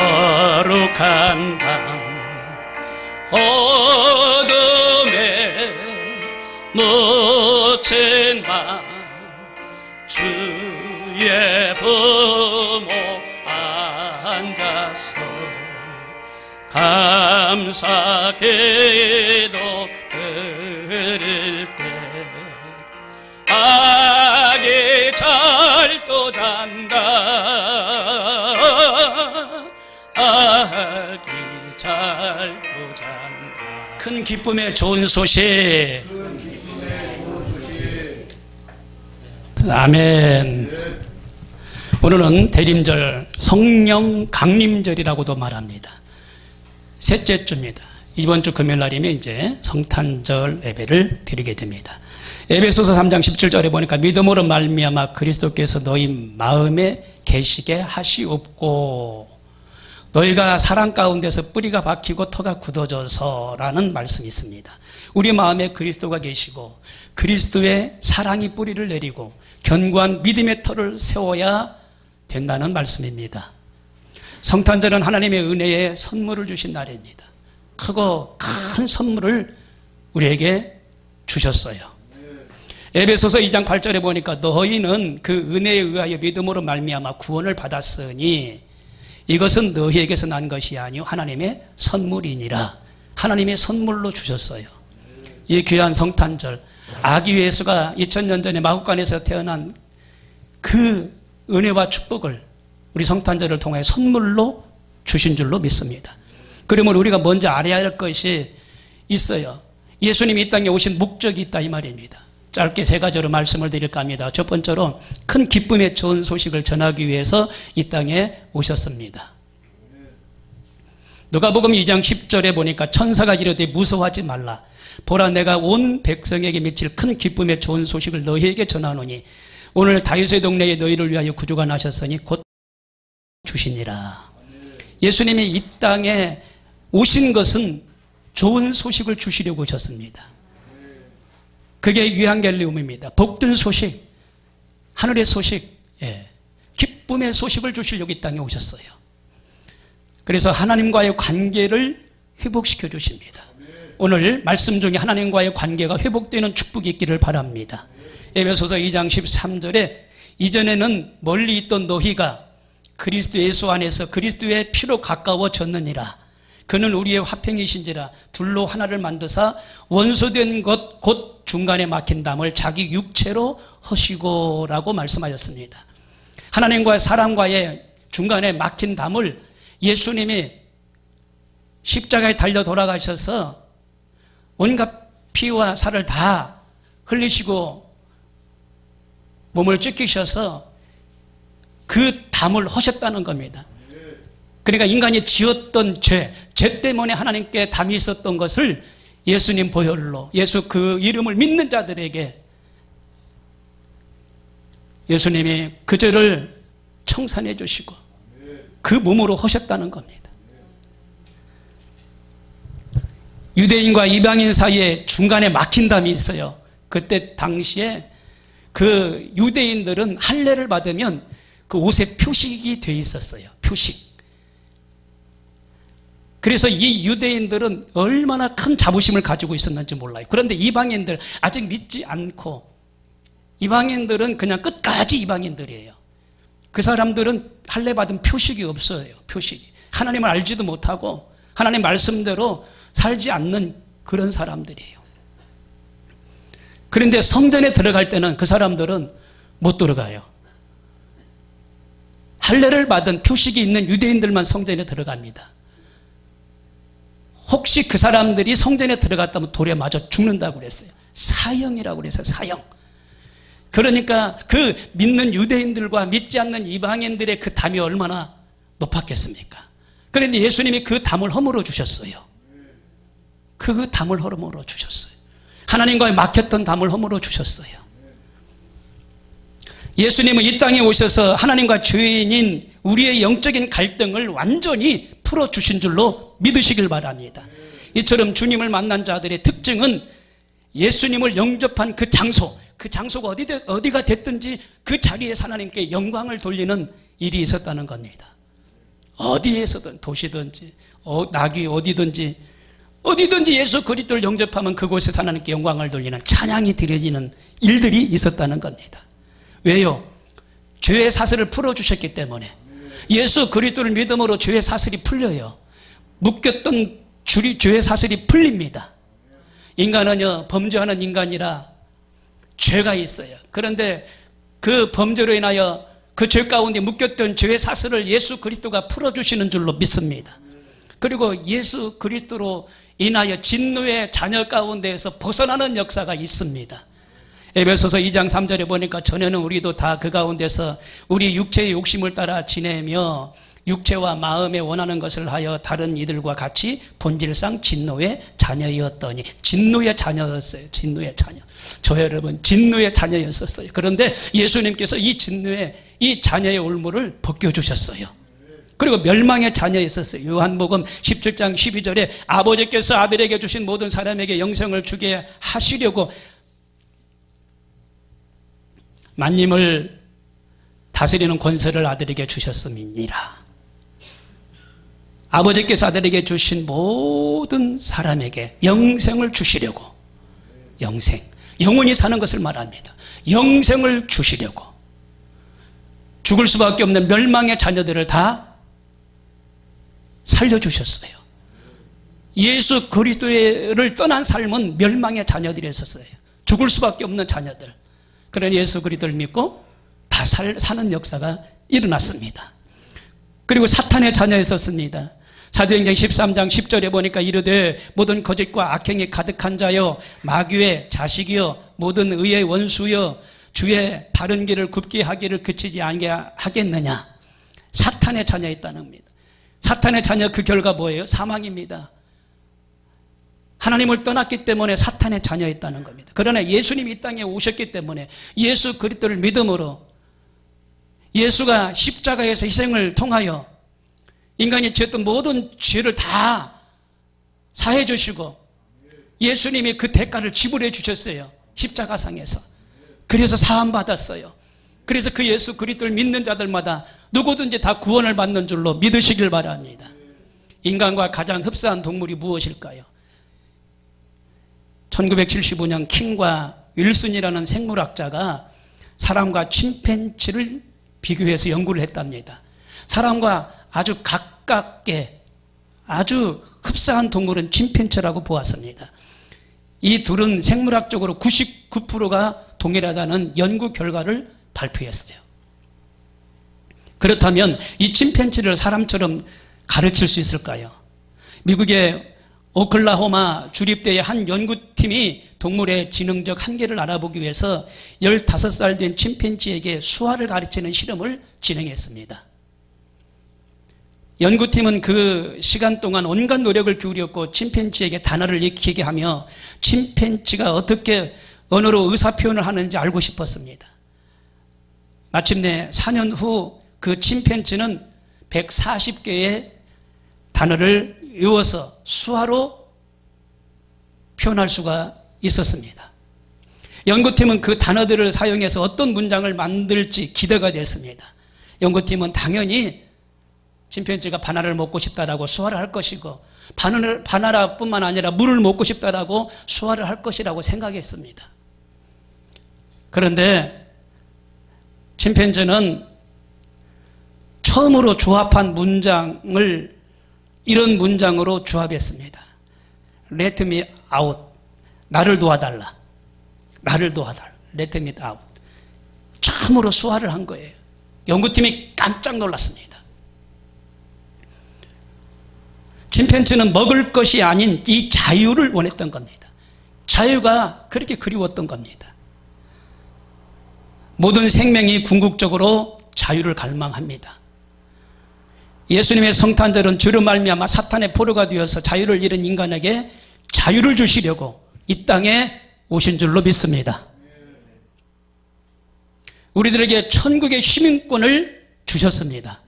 거룩한 밤 어둠에 묻힌 밤 주의 부모 앉아서 감사 기도 드릴 때 아기 잘도 잔다 아기 잘도 잔다. 큰 기쁨의 좋은 소식. 아멘. 오늘은 대림절, 성령 강림절이라고도 말합니다. 셋째 주입니다. 이번 주 금요일 날이면 이제 성탄절 예배를 드리게 됩니다. 에베소서 3장 17절에 보니까 믿음으로 말미암아 그리스도께서 너희 마음에 계시게 하시옵고 너희가 사랑 가운데서 뿌리가 박히고 터가 굳어져서라는 말씀이 있습니다. 우리 마음에 그리스도가 계시고 그리스도의 사랑이 뿌리를 내리고 견고한 믿음의 터를 세워야 된다는 말씀입니다. 성탄절은 하나님의 은혜의 선물을 주신 날입니다. 크고 큰 선물을 우리에게 주셨어요. 에베소서 2장 8절에 보니까 너희는 그 은혜에 의하여 믿음으로 말미암아 구원을 받았으니 이것은 너희에게서 난 것이 아니요 하나님의 선물이니라. 하나님의 선물로 주셨어요. 이 귀한 성탄절, 아기 예수가 2000년 전에 마구간에서 태어난 그 은혜와 축복을 우리 성탄절을 통해 선물로 주신 줄로 믿습니다. 그러면 우리가 먼저 알아야 할 것이 있어요. 예수님이 이 땅에 오신 목적이 있다 이 말입니다. 짧게 세 가지로 말씀을 드릴까 합니다. 첫 번째로 큰 기쁨의 좋은 소식을 전하기 위해서 이 땅에 오셨습니다. 누가복음 2장 10절에 보니까 천사가 이르되 무서워하지 말라. 보라 내가 온 백성에게 미칠 큰 기쁨의 좋은 소식을 너희에게 전하노니 오늘 다윗의 동네에 너희를 위하여 구주가 나셨으니 곧 주시니라. 예수님이 이 땅에 오신 것은 좋은 소식을 주시려고 오셨습니다. 그게 유한겔리움입니다. 복된 소식, 하늘의 소식, 기쁨의 소식을 주시려고 이 땅에 오셨어요. 그래서 하나님과의 관계를 회복시켜 주십니다. 오늘 말씀 중에 하나님과의 관계가 회복되는 축복이 있기를 바랍니다. 에베소서 2장 13절에 이전에는 멀리 있던 너희가 그리스도 예수 안에서 그리스도의 피로 가까워졌느니라. 그는 우리의 화평이신지라 둘로 하나를 만드사 원수된 것 곧 중간에 막힌 담을 자기 육체로 허시고라고 말씀하셨습니다. 하나님과의 사람과의 중간에 막힌 담을 예수님이 십자가에 달려 돌아가셔서 온갖 피와 살을 다 흘리시고 몸을 찢기셔서 그 담을 허셨다는 겁니다. 그러니까 인간이 지었던 죄 때문에 하나님께 담이 있었던 것을 예수님 보혈로 예수 그 이름을 믿는 자들에게 예수님이 그 죄를 청산해 주시고 그 몸으로 허셨다는 겁니다. 유대인과 이방인 사이에 중간에 막힌 담이 있어요. 그때 당시에 그 유대인들은 할례를 받으면 그 옷에 표식이 돼 있었어요. 표식. 그래서 이 유대인들은 얼마나 큰 자부심을 가지고 있었는지 몰라요. 그런데 이방인들 아직 믿지 않고 이방인들은 그냥 끝까지 이방인들이에요. 그 사람들은 할례 받은 표식이 없어요. 표식이. 하나님을 알지도 못하고 하나님 말씀대로 살지 않는 그런 사람들이에요. 그런데 성전에 들어갈 때는 그 사람들은 못 들어가요. 할례를 받은 표식이 있는 유대인들만 성전에 들어갑니다. 혹시 그 사람들이 성전에 들어갔다면 돌에 맞아 죽는다고 그랬어요. 사형이라고 그랬어요. 사형. 그러니까 그 믿는 유대인들과 믿지 않는 이방인들의 그 담이 얼마나 높았겠습니까? 그런데 예수님이 그 담을 허물어 주셨어요. 그 담을 허물어 주셨어요. 하나님과의 막혔던 담을 허물어 주셨어요. 예수님은 이 땅에 오셔서 하나님과 죄인인 우리의 영적인 갈등을 완전히 풀어주신 줄로 믿으시길 바랍니다. 이처럼 주님을 만난 자들의 특징은 예수님을 영접한 그 장소가 어디가 됐든지 그 자리에서 하나님께 영광을 돌리는 일이 있었다는 겁니다. 어디에서든 도시든지 낙이 어디든지 예수 그리스도를 영접하면 그곳에서 하나님께 영광을 돌리는 찬양이 드려지는 일들이 있었다는 겁니다. 왜요? 죄의 사슬을 풀어주셨기 때문에. 예수 그리스도를 믿음으로 죄의 사슬이 풀려요. 묶였던 죄의 사슬이 풀립니다. 인간은요, 범죄하는 인간이라 죄가 있어요. 그런데 그 범죄로 인하여 그 죄 가운데 묶였던 죄의 사슬을 예수 그리스도가 풀어주시는 줄로 믿습니다. 그리고 예수 그리스도로 인하여 진노의 자녀 가운데에서 벗어나는 역사가 있습니다. 에베소서 2장 3절에 보니까 전에는 우리도 다 그 가운데서 우리 육체의 욕심을 따라 지내며 육체와 마음에 원하는 것을 하여 다른 이들과 같이 본질상 진노의 자녀였더니. 진노의 자녀였어요. 진노의 자녀. 저 여러분 진노의 자녀였었어요. 그런데 예수님께서 이 진노의 이 자녀의 올무를 벗겨주셨어요. 그리고 멸망의 자녀였었어요. 요한복음 17장 12절에 아버지께서 아들에게 주신 모든 사람에게 영생을 주게 하시려고 만님을 다스리는 권세를 아들에게 주셨음이니라. 아버지께서 아들에게 주신 모든 사람에게 영생을 주시려고. 영생, 영원히 사는 것을 말합니다. 영생을 주시려고 죽을 수밖에 없는 멸망의 자녀들을 다 살려주셨어요. 예수 그리스도를 떠난 삶은 멸망의 자녀들이었어요. 죽을 수밖에 없는 자녀들. 그러니 예수 그리스도를 믿고 다 사는 역사가 일어났습니다. 그리고 사탄의 자녀였었습니다. 사도행전 13장 10절에 보니까 이르되 모든 거짓과 악행이 가득한 자여 마귀의 자식이여 모든 의의 원수여 주의 바른 길을 굽게 하기를 그치지 않게 하겠느냐. 사탄의 자녀였다는 겁니다. 사탄의 자녀 그 결과 뭐예요? 사망입니다. 하나님을 떠났기 때문에 사탄의 자녀였다는 겁니다. 그러나 예수님이 이 땅에 오셨기 때문에 예수 그리스도를 믿음으로 예수가 십자가에서 희생을 통하여 인간이 지었던 모든 죄를 다 사해 주시고 예수님이 그 대가를 지불해 주셨어요. 십자가상에서. 그래서 사함 받았어요. 그래서 그 예수 그리스도를 믿는 자들마다 누구든지 다 구원을 받는 줄로 믿으시길 바랍니다. 인간과 가장 흡사한 동물이 무엇일까요? 1975년 킹과 윌슨이라는 생물학자가 사람과 침팬지를 비교해서 연구를 했답니다. 사람과 아주 가깝게 아주 흡사한 동물은 침팬지라고 보았습니다. 이 둘은 생물학적으로 99%가 동일하다는 연구 결과를 발표했어요. 그렇다면 이 침팬지를 사람처럼 가르칠 수 있을까요? 미국의 오클라호마 주립대의 한 연구팀이 동물의 지능적 한계를 알아보기 위해서 15살 된 침팬지에게 수화를 가르치는 실험을 진행했습니다. 연구팀은 그 시간 동안 온갖 노력을 기울였고 침팬지에게 단어를 익히게 하며 침팬지가 어떻게 언어로 의사표현을 하는지 알고 싶었습니다. 마침내 4년 후 그 침팬지는 140개의 단어를 외워서 수화로 표현할 수가 있었습니다. 연구팀은 그 단어들을 사용해서 어떤 문장을 만들지 기대가 됐습니다. 연구팀은 당연히 침팬지가 바나나를 먹고 싶다라고 수화를 할 것이고 바나나뿐만 아니라 물을 먹고 싶다라고 수화를 할 것이라고 생각했습니다. 그런데 침팬지는 처음으로 조합한 문장을 이런 문장으로 조합했습니다. Let me out. 나를 도와달라. 나를 도와달라. Let me out. 처음으로 수화를 한 거예요. 연구팀이 깜짝 놀랐습니다. 침팬지는 먹을 것이 아닌 이 자유를 원했던 겁니다. 자유가 그렇게 그리웠던 겁니다. 모든 생명이 궁극적으로 자유를 갈망합니다. 예수님의 성탄절은 주로 말미암아 사탄의 포로가 되어서 자유를 잃은 인간에게 자유를 주시려고 이 땅에 오신 줄로 믿습니다. 우리들에게 천국의 시민권을 주셨습니다.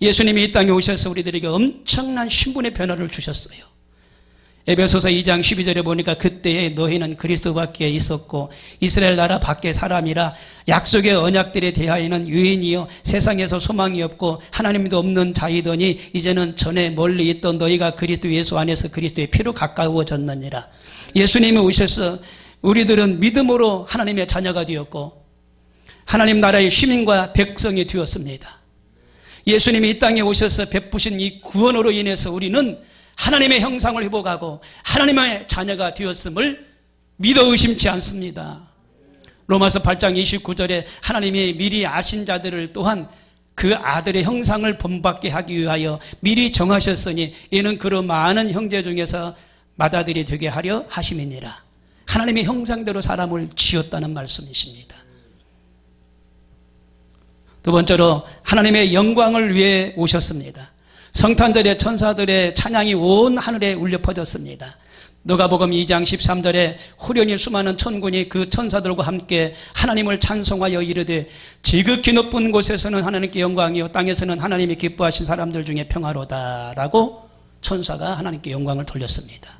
예수님이 이 땅에 오셔서 우리들에게 엄청난 신분의 변화를 주셨어요. 에베소서 2장 12절에 보니까 그때에 너희는 그리스도 밖에 있었고 이스라엘 나라 밖의 사람이라 약속의 언약들에 대하여는 유인이요 세상에서 소망이 없고 하나님도 없는 자이더니 이제는 전에 멀리 있던 너희가 그리스도 예수 안에서 그리스도의 피로 가까워졌느니라. 예수님이 오셔서 우리들은 믿음으로 하나님의 자녀가 되었고 하나님 나라의 시민과 백성이 되었습니다. 예수님이 이 땅에 오셔서 베푸신 이 구원으로 인해서 우리는 하나님의 형상을 회복하고 하나님의 자녀가 되었음을 믿어 의심치 않습니다. 로마서 8장 29절에 하나님이 미리 아신 자들을 또한 그 아들의 형상을 본받게 하기 위하여 미리 정하셨으니 이는 그런 많은 형제 중에서 맏아들이 되게 하려 하심이니라. 하나님의 형상대로 사람을 지었다는 말씀이십니다. 두 번째로 하나님의 영광을 위해 오셨습니다. 성탄절에 천사들의 찬양이 온 하늘에 울려 퍼졌습니다. 누가복음 2장 13절에 후련히 수많은 천군이 그 천사들과 함께 하나님을 찬송하여 이르되 지극히 높은 곳에서는 하나님께 영광이요 땅에서는 하나님이 기뻐하신 사람들 중에 평화로다라고 천사가 하나님께 영광을 돌렸습니다.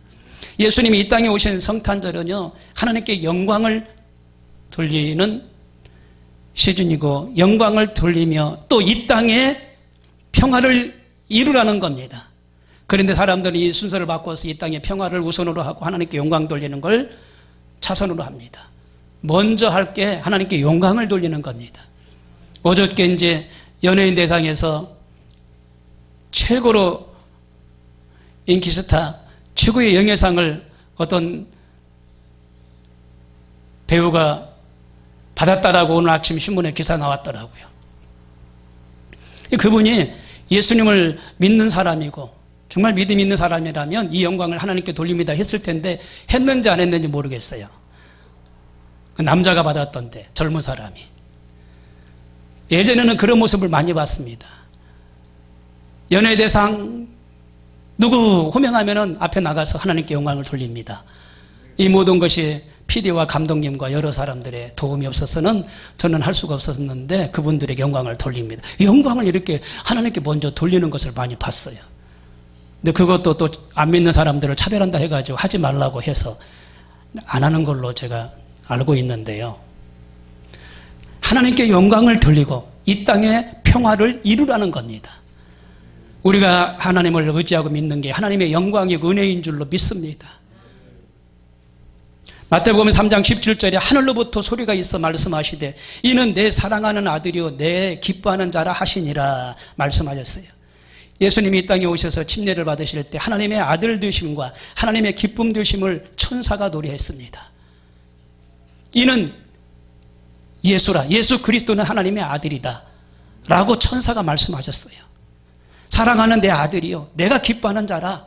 예수님이 이 땅에 오신 성탄절은요 하나님께 영광을 돌리는 시즌이고 영광을 돌리며 또 이 땅에 평화를 이루라는 겁니다. 그런데 사람들은 이 순서를 바꿔서 이 땅에 평화를 우선으로 하고 하나님께 영광 돌리는 걸 차선으로 합니다. 먼저 할 게 하나님께 영광을 돌리는 겁니다. 어저께 이제 연예인 대상에서 최고로 인기스타 최고의 영예상을 어떤 배우가 받았다라고 오늘 아침 신문에 기사 나왔더라고요. 그분이 예수님을 믿는 사람이고 정말 믿음 있는 사람이라면 이 영광을 하나님께 돌립니다 했을 텐데 했는지 안 했는지 모르겠어요. 그 남자가 받았던데 젊은 사람이. 예전에는 그런 모습을 많이 봤습니다. 연예대상 누구 호명하면은 앞에 나가서 하나님께 영광을 돌립니다. 이 모든 것이 PD와 감독님과 여러 사람들의 도움이 없어서는 저는 할 수가 없었는데 그분들에게 영광을 돌립니다. 영광을 이렇게 하나님께 먼저 돌리는 것을 많이 봤어요. 근데 그것도 또 안 믿는 사람들을 차별한다 해가지고 하지 말라고 해서 안 하는 걸로 제가 알고 있는데요. 하나님께 영광을 돌리고 이 땅에 평화를 이루라는 겁니다. 우리가 하나님을 의지하고 믿는 게 하나님의 영광이고 은혜인 줄로 믿습니다. 마태복음 3장 17절에 하늘로부터 소리가 있어 말씀하시되 이는 내 사랑하는 아들이요 내 기뻐하는 자라 하시니라 말씀하셨어요. 예수님이 이 땅에 오셔서 침례를 받으실 때 하나님의 아들 되심과 하나님의 기쁨 되심을 천사가 노래했습니다. 이는 예수라 예수 그리스도는 하나님의 아들이다 라고 천사가 말씀하셨어요. 사랑하는 내 아들이요 내가 기뻐하는 자라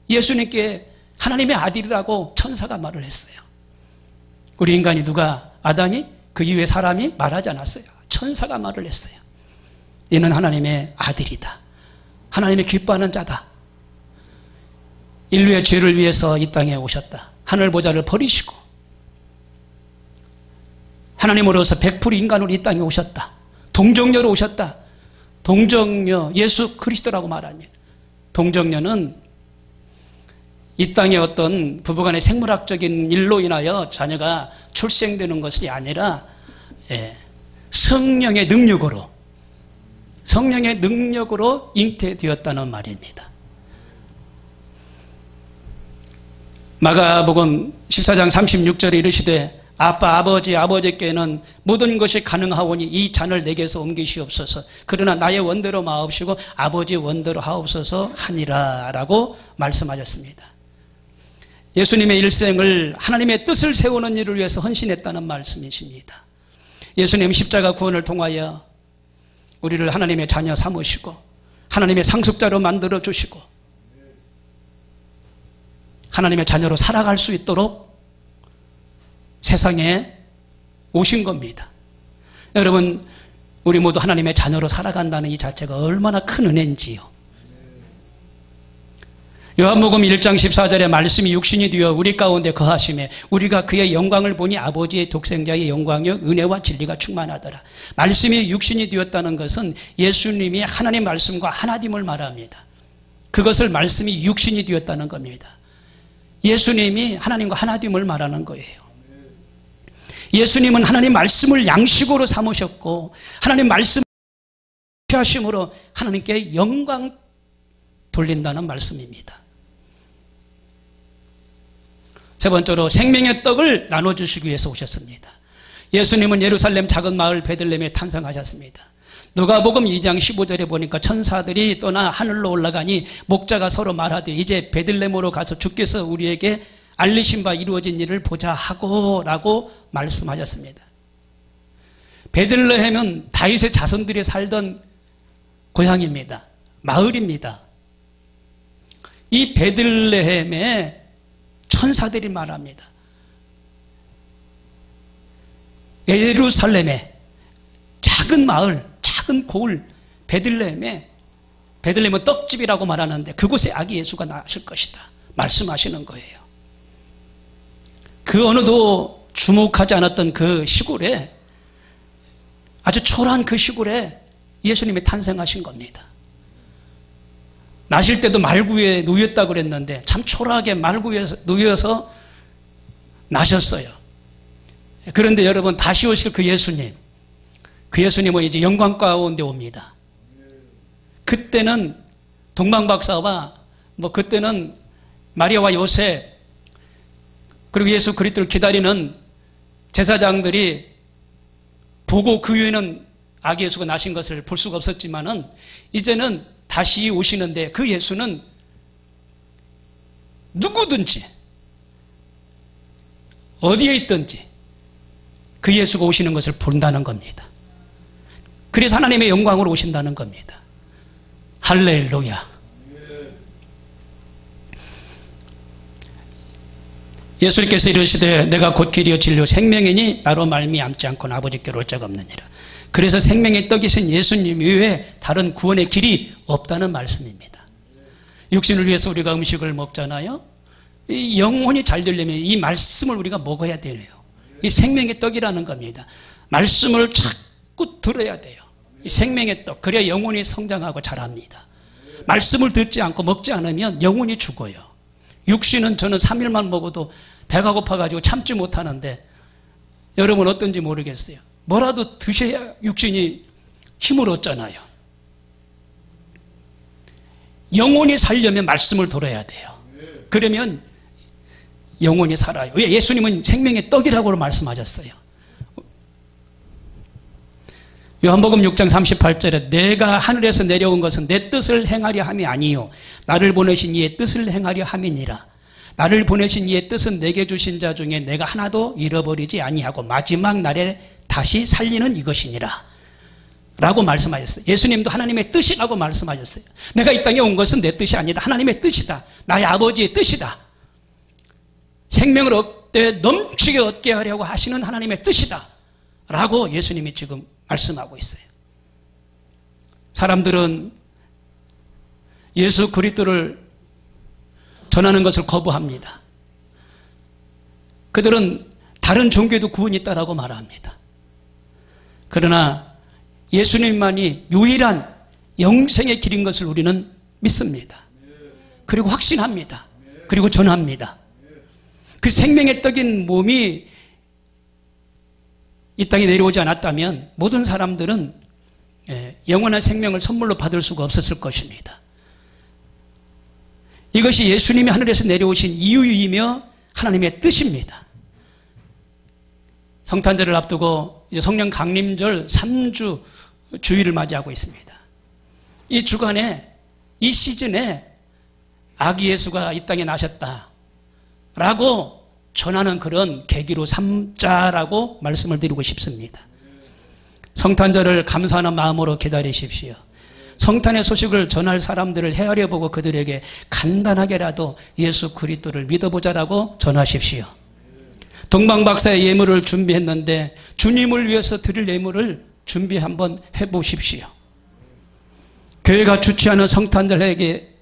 예수님께 하나님의 아들이라고 천사가 말을 했어요. 우리 인간이 누가 아담이 그 이후에 사람이 말하지 않았어요. 천사가 말을 했어요. 이는 하나님의 아들이다. 하나님의 기뻐하는 자다. 인류의 죄를 위해서 이 땅에 오셨다. 하늘 보좌를 버리시고 하나님으로서 100% 인간으로 이 땅에 오셨다. 동정녀로 오셨다. 동정녀 예수 그리스도라고 말합니다. 동정녀는 이 땅에 어떤 부부간의 생물학적인 일로 인하여 자녀가 출생되는 것이 아니라 성령의 능력으로 잉태되었다는 말입니다. 마가복음 14장 36절에 이르시되 아버지께는 모든 것이 가능하오니 이 잔을 내게서 옮기시옵소서. 그러나 나의 원대로 마옵시고 아버지 원대로 하옵소서 하니라 라고 말씀하셨습니다. 예수님의 일생을 하나님의 뜻을 세우는 일을 위해서 헌신했다는 말씀이십니다. 예수님 십자가 구원을 통하여 우리를 하나님의 자녀 삼으시고 하나님의 상속자로 만들어 주시고 하나님의 자녀로 살아갈 수 있도록 세상에 오신 겁니다. 여러분 우리 모두 하나님의 자녀로 살아간다는 이 자체가 얼마나 큰 은혜인지요. 요한복음 1장 14절에 말씀이 육신이 되어 우리 가운데 거하심에 우리가 그의 영광을 보니 아버지의 독생자의 영광이요 은혜와 진리가 충만하더라. 말씀이 육신이 되었다는 것은 예수님이 하나님 말씀과 하나됨을 말합니다. 그것을 말씀이 육신이 되었다는 겁니다. 예수님이 하나님과 하나됨을 말하는 거예요. 예수님은 하나님 말씀을 양식으로 삼으셨고 하나님 말씀을 하심으로 하나님께 영광 돌린다는 말씀입니다. 세 번째로 생명의 떡을 나눠주시기 위해서 오셨습니다. 예수님은 예루살렘 작은 마을 베들레헴에 탄생하셨습니다. 누가복음 2장 15절에 보니까 천사들이 떠나 하늘로 올라가니 목자가 서로 말하되 이제 베들레헴으로 가서 주께서 우리에게 알리신 바 이루어진 일을 보자 하고 라고 말씀하셨습니다. 베들레헴은 다윗의 자손들이 살던 고향입니다. 마을입니다. 이 베들레헴에 천사들이 말합니다. 예루살렘에 작은 마을, 작은 고을 베들레헴에, 베들레헴은 떡집이라고 말하는데 그곳에 아기 예수가 나실 것이다 말씀하시는 거예요. 그 어느도 주목하지 않았던 그 시골에, 아주 초라한 그 시골에 예수님이 탄생하신 겁니다. 나실 때도 말구에 누였다고 그랬는데 참 초라하게 말구에 누여서 나셨어요. 그런데 여러분, 다시 오실 그 예수님은 이제 영광 가운데 옵니다. 그때는 동방박사와 그때는 마리아와 요셉 그리고 예수 그리스도를 기다리는 제사장들이 보고 그 위에는 아기 예수가 나신 것을 볼 수가 없었지만은 이제는 다시 오시는데 그 예수는 누구든지 어디에 있든지 그 예수가 오시는 것을 본다는 겁니다. 그래서 하나님의 영광으로 오신다는 겁니다. 할렐루야. 예수님께서 이르시되 내가 곧 길이요 진리요 생명이니 나로 말미암지 않고는 아버지께로 올 자가 없느니라. 그래서 생명의 떡이신 예수님 이외에 다른 구원의 길이 없다는 말씀입니다. 육신을 위해서 우리가 음식을 먹잖아요. 이 영혼이 잘 되려면 이 말씀을 우리가 먹어야 돼요. 이 생명의 떡이라는 겁니다. 말씀을 자꾸 들어야 돼요. 이 생명의 떡, 그래야 영혼이 성장하고 자랍니다. 말씀을 듣지 않고 먹지 않으면 영혼이 죽어요. 육신은 저는 3일만 먹어도 배가 고파가지고 참지 못하는데 여러분 어떤지 모르겠어요. 뭐라도 드셔야 육신이 힘을 얻잖아요. 영혼이 살려면 말씀을 들어야 돼요. 그러면 영혼이 살아요. 왜? 예수님은 생명의 떡이라고 말씀하셨어요. 요한복음 6장 38절에 내가 하늘에서 내려온 것은 내 뜻을 행하려 함이 아니요 나를 보내신 이의 뜻을 행하려 함이니라. 나를 보내신 이의 뜻은 내게 주신 자 중에 내가 하나도 잃어버리지 아니하고 마지막 날에 다시 살리는 이것이니라 라고 말씀하셨어요. 예수님도 하나님의 뜻이라고 말씀하셨어요. 내가 이 땅에 온 것은 내 뜻이 아니다. 하나님의 뜻이다. 나의 아버지의 뜻이다. 생명을 넘치게 얻게 하려고 하시는 하나님의 뜻이다 라고 예수님이 지금 말씀하고 있어요. 사람들은 예수 그리스도를 전하는 것을 거부합니다. 그들은 다른 종교에도 구원이 있다라고 말합니다. 그러나 예수님만이 유일한 영생의 길인 것을 우리는 믿습니다. 그리고 확신합니다. 그리고 전합니다. 그 생명의 떡인 몸이 이 땅에 내려오지 않았다면 모든 사람들은 영원한 생명을 선물로 받을 수가 없었을 것입니다. 이것이 예수님이 하늘에서 내려오신 이유이며 하나님의 뜻입니다. 성탄절을 앞두고 이제 성령 강림절 3주 주일을 맞이하고 있습니다. 이 주간에, 이 시즌에 아기 예수가 이 땅에 나셨다라고 전하는 그런 계기로 삼자라고 말씀을 드리고 싶습니다. 성탄절을 감사하는 마음으로 기다리십시오. 성탄의 소식을 전할 사람들을 헤아려보고 그들에게 간단하게라도 예수 그리스도를 믿어보자라고 전하십시오. 동방박사의 예물을 준비했는데 주님을 위해서 드릴 예물을 준비 한번 해보십시오. 교회가 주최하는 성탄절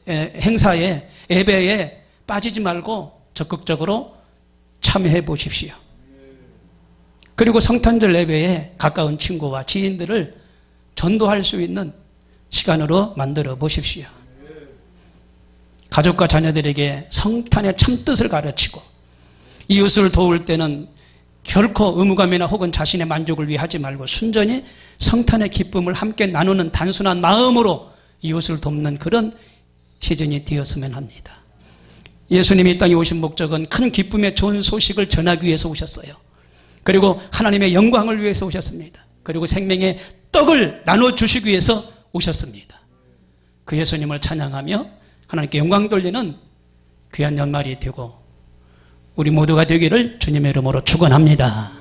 행사에, 예배에 빠지지 말고 적극적으로 참여해 보십시오. 그리고 성탄절 예배에 가까운 친구와 지인들을 전도할 수 있는 시간으로 만들어 보십시오. 가족과 자녀들에게 성탄의 참뜻을 가르치고 이웃을 도울 때는 결코 의무감이나 혹은 자신의 만족을 위해 하지 말고 순전히 성탄의 기쁨을 함께 나누는 단순한 마음으로 이웃을 돕는 그런 시즌이 되었으면 합니다. 예수님이 이 땅에 오신 목적은 큰 기쁨의 좋은 소식을 전하기 위해서 오셨어요. 그리고 하나님의 영광을 위해서 오셨습니다. 그리고 생명의 떡을 나눠주시기 위해서 오셨습니다. 그 예수님을 찬양하며 하나님께 영광 돌리는 귀한 연말이 되고 우리 모두가 되기를 주님의 이름으로 축원합니다.